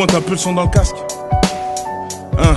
Augmente un peu le son dans le casque. Hein.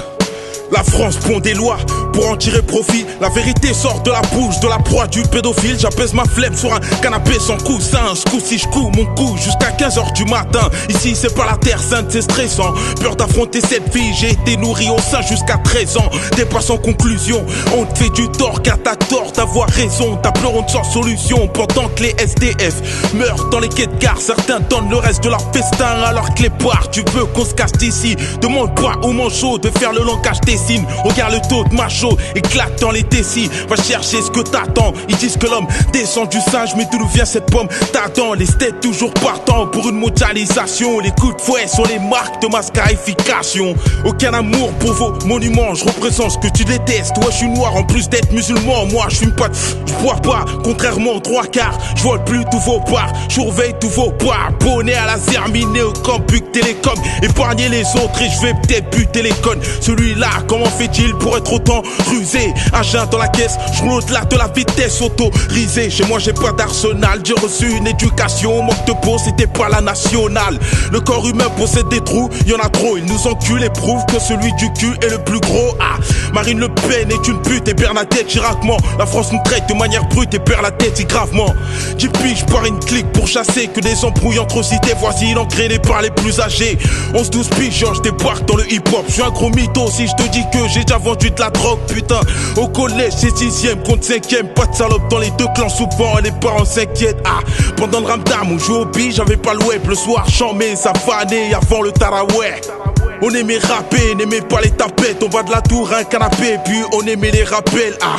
La France pond des lois pour en tirer profit. La vérité sort de la bouche de la proie du pédophile. J'apaise ma flemme sur un canapé sans coussin. Ce coup-ci je couds mon cou jusqu'à 15h du matin. Ici c'est pas la terre sainte, c'est stressant. Peur d'affronter cette vie, j'ai été nourri au sein jusqu'à 13 ans. Dépasse en conclusion, on te fait du tort car t'as tort d'avoir raison. Ta pleurante sans solution pendant que les SDF meurent dans les quais de gare. Certains donnent le reste de leur festin alors que les bars, tu veux qu'on se casse d'ici. Demande pas au manchot de faire le langage des signes. Regarde le taux de macho, éclate dans les décis. Va chercher ce que t'attends. Ils disent que l'homme descend du singe, mais d'où nous vient cette pomme? T'attends, les steaks toujours partants pour une mondialisation. Les coups de fouet sont les marques de ma scarification. Aucun amour pour vos monuments, je représente ce que tu détestes. Ouais, je suis noir en plus d'être musulman. Moi, je fume pas, je bois pas. Contrairement aux trois quarts, je vole plus tous vos bars. Je surveille tous vos bars. Bonnet à la zermine, au Campuc Télécom. Épargnez les autres et je vais peut-être buter les connes. Celui-là, comment fait-il pour être autant rusé? Agent dans la caisse, je roule au-delà de la vitesse autorisée. Chez moi j'ai pas d'arsenal, j'ai reçu une éducation. Manque de peau, c'était pas la nationale. Le corps humain possède des trous, y'en a trop. Ils nous enculent et prouvent que celui du cul est le plus gros. Ah, Marine Le Pen est une pute et Bernadette Chiracement. La France nous traite de manière brute et perd la tête si gravement. J'y pige par une clique pour chasser que des embrouilles entre cités voisines entraînées par les plus âgés. 11-12 piges, je débarque dans le hip-hop. Je suis un gros mytho si je te dis que j'ai déjà vendu de la drogue, putain. Au collège, c'est 6ème contre 5ème. Pas de salope dans les deux clans, souvent les parents s'inquiètent. Ah, pendant le ramdam, on joue au billes, j'avais pas le web. Le soir, chambé, ça fanait avant le taraweh. On aimait rapper, n'aimait pas les tapettes. On va de la tour à un canapé, puis on aimait les rappels. Ah,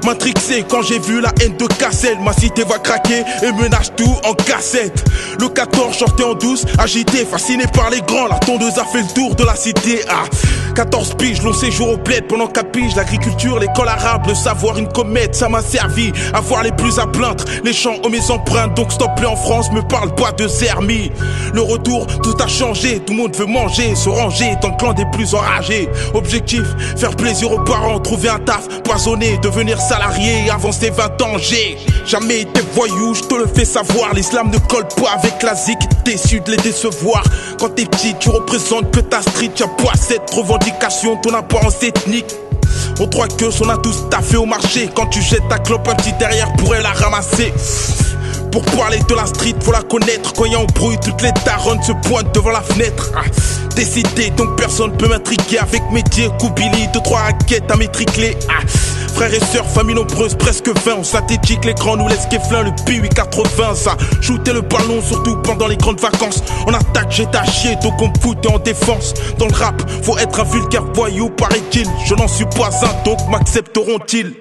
matrixé quand j'ai vu la haine de Cassel. Ma cité va craquer et menace tout en cassette. Le 14 sortait en douce, agité, fasciné par les grands. La tondeuse a fait le tour de la cité. Ah, 14 piges, long séjour au bled pendant 4 piges. L'agriculture, l'école arabe, le savoir, une comète. Ça m'a servi à voir les plus à plaindre. Les champs ont mes empreintes, donc stop les en France. Me parle pas de Zermi. Le retour, tout a changé. Tout le monde veut manger, se ranger dans le clan des plus enragés. Objectif, faire plaisir aux parents, trouver un taf, poisonner, devenir salarié, avancer 20 ans. J'ai jamais été voyou, je te le fais savoir. L'islam ne colle pas avec la zik, déçu de les décevoir. Quand t'es petit, tu représentes que ta street. Y'a pas cette revendication, ton apparence ethnique. Aux trois queues, on a tous taffé au marché. Quand tu jettes ta clope, un petit derrière pourrait la ramasser. Pour parler de la street, faut la connaître. Quand y'a embrouille, toutes les taronnes se pointent devant la fenêtre. Ah, décidé, donc personne peut m'intriguer. Avec métier, Koubili, 2-3 raquettes à m'étricler. Ah, frères et sœurs, famille nombreuse, presque 20. On synthétique, l'écran nous laisse qu'efflein le P880. Ça, shooter le ballon, surtout pendant les grandes vacances. On attaque, j'ai à chier, donc on me fout en défense. Dans le rap, faut être un vulgaire voyou, paraît-il. Je n'en suis pas un, donc m'accepteront-ils?